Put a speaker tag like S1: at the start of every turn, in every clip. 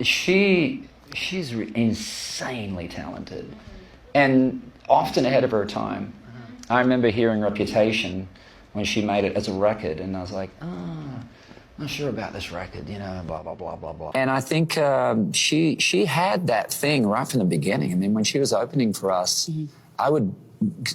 S1: she's insanely talented and often ahead of her time. I remember hearing Reputation when she made it as a record, and I was like, not sure about this record, you know, blah, blah, blah, blah, blah. And I think she had that thing right from the beginning. I mean, when she was opening for us, I would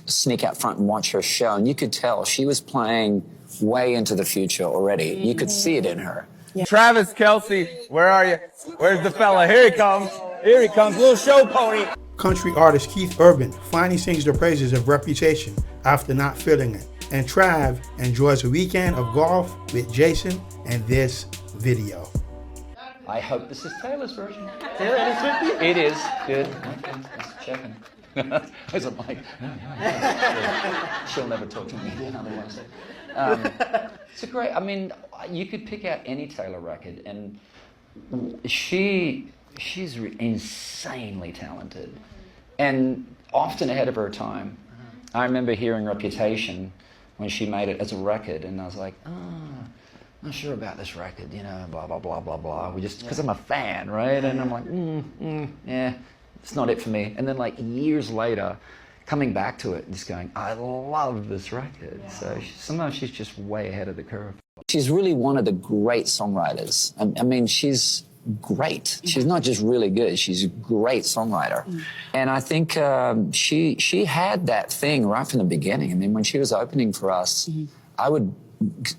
S1: sneak out front and watch her show, and you could tell she was playing way into the future already. You could see it in her.
S2: Yeah. Travis Kelce, where are you? Where's the fella? Here he comes. Here he comes, little show pony.
S3: Country artist Keith Urban finally sings the praises of Reputation after not feeling it. And Trav enjoys a weekend of golf with Jason and this video.
S1: I hope this is Taylor's version. It is. Good. Okay, just checking. As I'm like, she'll never talk to me again otherwise. It's a great, I mean, you could pick out any Taylor record, and she's insanely talented and often ahead of her time. I remember hearing Reputation when she made it as a record, and I was like, not sure about this record, you know, blah, blah, blah, blah, blah. Because I'm a fan, right? And I'm like, yeah, it's not it for me. And then like years later, coming back to it and just going, I love this record. Yeah. So somehow she's just way ahead of the curve.
S4: She's really one of the great songwriters. I mean, she's great. She's not just really good, she's a great songwriter. And I think she had that thing right from the beginning. I mean, when she was opening for us, I would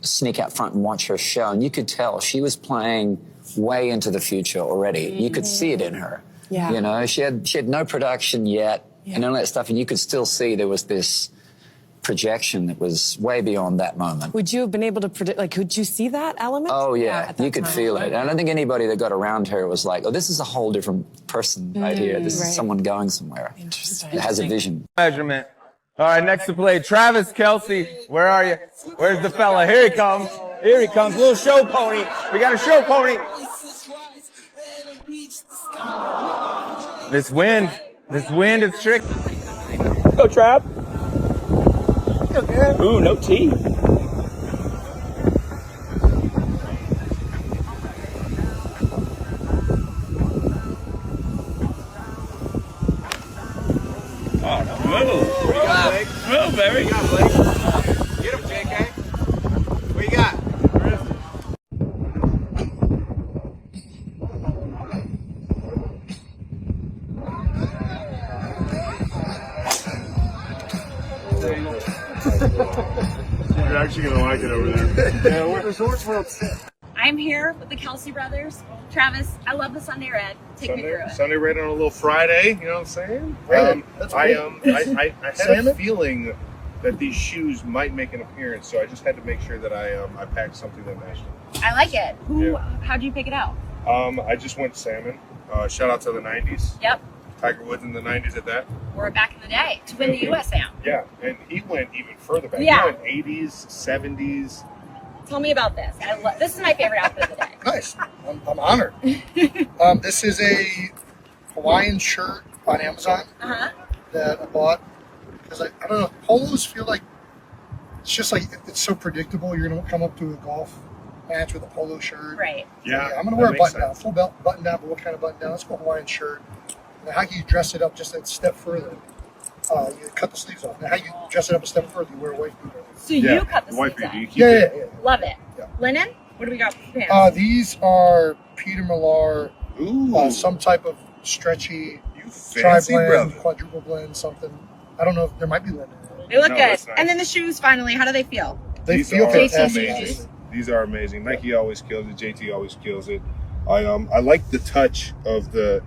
S4: sneak out front and watch her show, and you could tell she was playing way into the future already. You could see it in her. Yeah. You know, she had no production yet, and all that stuff, and you could still see there was this projection that was way beyond that moment.
S5: Would you have been able to predict, like, could you see that element?
S4: Oh, yeah, you could feel it. And I don't think anybody that got around her was like, oh, this is a whole different person right here. This is someone going somewhere.
S5: Interesting.
S4: That has a vision.
S2: Measurement. All right, next to play, Travis Kelce. Where are you? Where's the fella? Here he comes. Here he comes, little show pony. We got a show pony. This wind is tricky. Go, Trav. Ooh, no tea. Oh, no. Move. What you got, Blake? Move, baby. What you got, Blake? Get him, JK. What you got?
S6: You're actually going to like it over there.
S7: Yeah, what the shorts world. I'm here with the Kelce brothers. Travis, I love the Sunday Red. Take me through it.
S6: Sunday Red on a little Friday, you know what I'm saying? I had a feeling that these shoes might make an appearance, so I just had to make sure that I packed something that matched them.
S7: I like it. How'd you pick it out?
S6: I just went salmon. Shout out to the 90s.
S7: Yep.
S6: Tiger Woods in the 90s at that.
S7: Or back in the day to win the USAM.
S6: Yeah, and he went even further back.
S7: Yeah.
S6: He went 80s, 70s.
S7: Tell me about this. This is my favorite outfit of the day.
S8: Nice. I'm honored. This is a Hawaiian shirt on Amazon that I bought because I don't know, polos feel like it's just like it's so predictable. You're gonna come up to a golf match with a polo shirt.
S7: Right.
S6: Yeah.
S8: I'm gonna wear a button down, full belt button down, but what kind of button down? Let's go Hawaiian shirt. Now, how can you dress it up just a step further? You cut the sleeves off. Now, how you dress it up a step further? You wear a white beater.
S7: So you cut the sleeves off.
S8: Yeah.
S7: Love it. Yeah. Linen? What do we got for pants?
S8: These are Peter Millar. Some type of stretchy tri-blend, quadruple blend, something. I don't know if there might be linen.
S7: They look good. Nice. And then the shoes, finally, how do they feel?
S8: They feel
S6: amazing. These are amazing. Nike always kills it. JT always kills it. I like the touch of the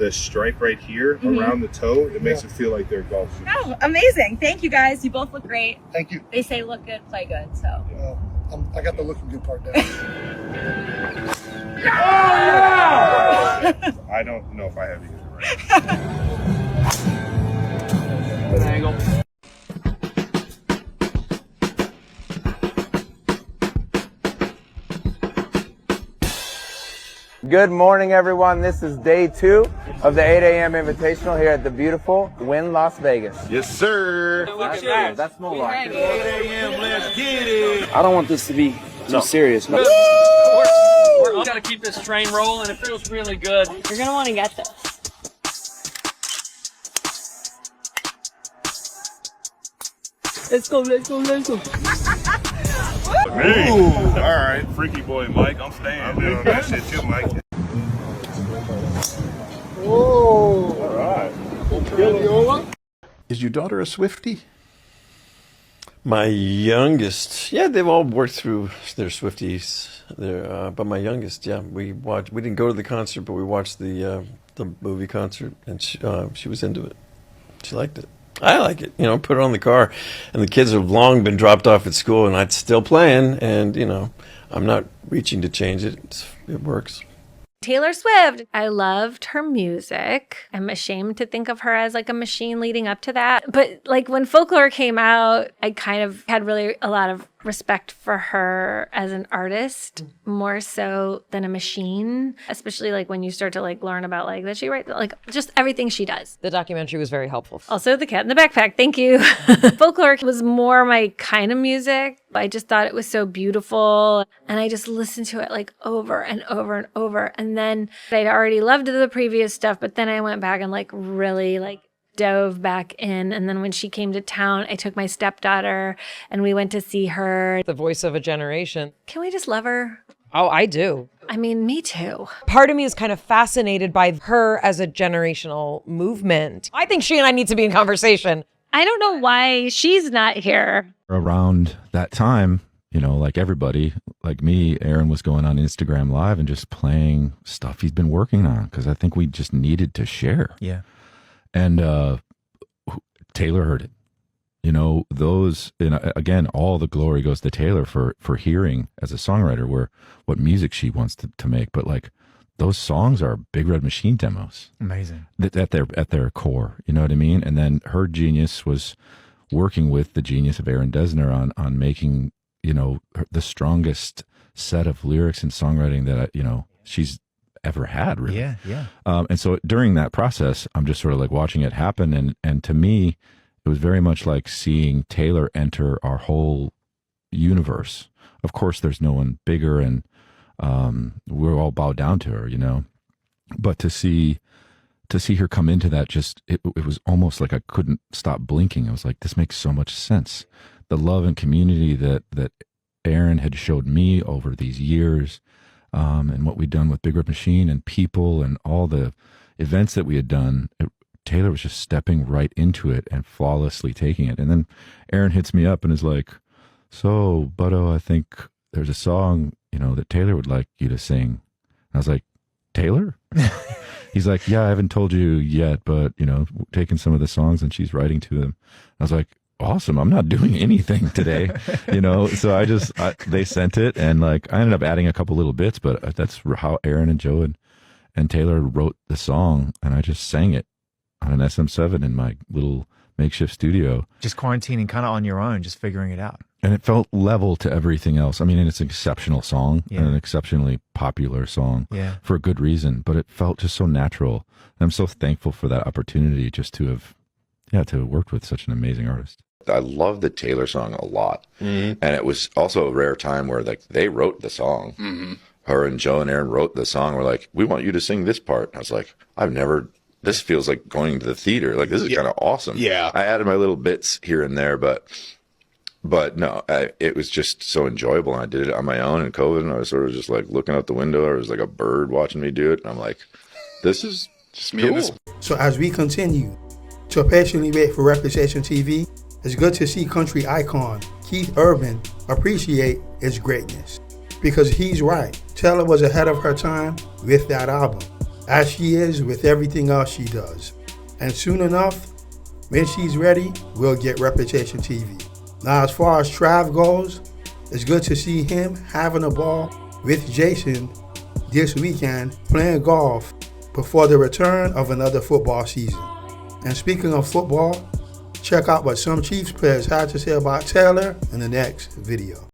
S6: stripe right here around the toe. It makes it feel like they're golf shoes.
S7: Oh, amazing. Thank you, guys. You both look great.
S8: Thank you.
S7: They say look good, play good, so.
S8: I got the looking good part down.
S6: I don't know if I have either. Right.
S2: Angle. Good morning, everyone. This is day 2 of the 8 a.m. Invitational here at the beautiful Wynn Las Vegas.
S6: Yes, sir.
S2: That's more like it.
S6: 8 a.m. Let's get it.
S9: I don't want this to be too serious, but We've got to keep this train rolling. It feels really good.
S7: You're going to want to get this.
S9: Let's go, let's go, let's go.
S6: Me? All right, freaky boy Mike, I'm staying. I'm doing that shit too, Mike.
S8: Whoa.
S6: All right.
S10: Is your daughter a Swiftie?
S11: My youngest, yeah, they've all worked through their Swifties. But my youngest, yeah, we didn't go to the concert, but we watched the movie concert, and she was into it. She liked it. I like it, put it on the car, and the kids have long been dropped off at school, and it's still playing, and, I'm not reaching to change it. It works.
S12: Taylor Swift, I loved her music. I'm ashamed to think of her as like a machine leading up to that. But like when Folklore came out, I kind of had really a lot of respect for her as an artist, more so than a machine, especially like when you start to like learn about like that she writes like just everything she does.
S5: The documentary was very helpful.
S12: Also The Cat in the Backpack, thank you. Folklore was more my kind of music. I just thought it was so beautiful, and I just listened to it like over and over and over. And then I'd already loved the previous stuff, but then I went back and like really like dove back in. And then when she came to town, I took my stepdaughter and we went to see her.
S5: The voice of a generation.
S12: Can we just love her?
S5: Oh, I do.
S12: I mean, me too.
S5: Part of me is kind of fascinated by her as a generational movement. I think she and I need to be in conversation.
S12: I don't know why she's not here.
S13: Around that time, like everybody, like me, Aaron was going on Instagram Live and just playing stuff he's been working on because I think we just needed to share.
S2: Yeah.
S13: And Taylor heard it. Those, again, all the glory goes to Taylor for hearing as a songwriter what music she wants to make. But like those songs are Big Red Machine demos.
S2: Amazing.
S13: At their core, you know what I mean? And then her genius was working with the genius of Aaron Dessner on making, the strongest set of lyrics and songwriting that, she's ever had, really.
S2: Yeah, yeah.
S13: And so during that process, I'm just sort of like watching it happen. And to me, it was very much like seeing Taylor enter our whole universe. Of course, there's no one bigger, and we're all bowed down to her, But to see her come into that, it was almost like I couldn't stop blinking. I was like, this makes so much sense. The love and community that Aaron had showed me over these years, and what we'd done with Big Red Machine and people and all the events that we had done, Taylor was just stepping right into it and flawlessly taking it. And then Aaron hits me up and is like, so, Butto, I think there's a song, that Taylor would like you to sing. And I was like, Taylor? He's like, yeah, I haven't told you yet, but, taking some of the songs and she's writing to them. I was like, awesome. I'm not doing anything today, So they sent it, and like, I ended up adding a couple little bits, but that's how Aaron and Joe and Taylor wrote the song. And I just sang it on an SM7 in my little makeshift studio.
S2: Just quarantining kind of on your own, just figuring it out.
S13: And it felt level to everything else. I mean, it's an exceptional song and an exceptionally popular song for a good reason, but it felt just so natural. And I'm so thankful for that opportunity just to have worked with such an amazing artist.
S14: I love the Taylor song a lot. Mm-hmm. And it was also a rare time where like they wrote the song. Mm-hmm. Her and Joe and Aaron wrote the song. We're like, we want you to sing this part. And I was like, this feels like going to the theater. Like, this is kind of awesome.
S10: Yeah.
S14: I added my little bits here and there, but no, it was just so enjoyable. And I did it on my own in COVID, and I was sort of just like looking out the window. There was like a bird watching me do it. And I'm like, this is just me.
S3: Cool. So as we continue to patiently wait for Reputation TV, it's good to see country icon Keith Urban appreciate its greatness. Because he's right, Taylor was ahead of her time with that album, as she is with everything else she does. And soon enough, when she's ready, we'll get Reputation TV. Now, as far as Trav goes, it's good to see him having a ball with Jason this weekend, playing golf before the return of another football season. And speaking of football, check out what some Chiefs players had to say about Taylor in the next video.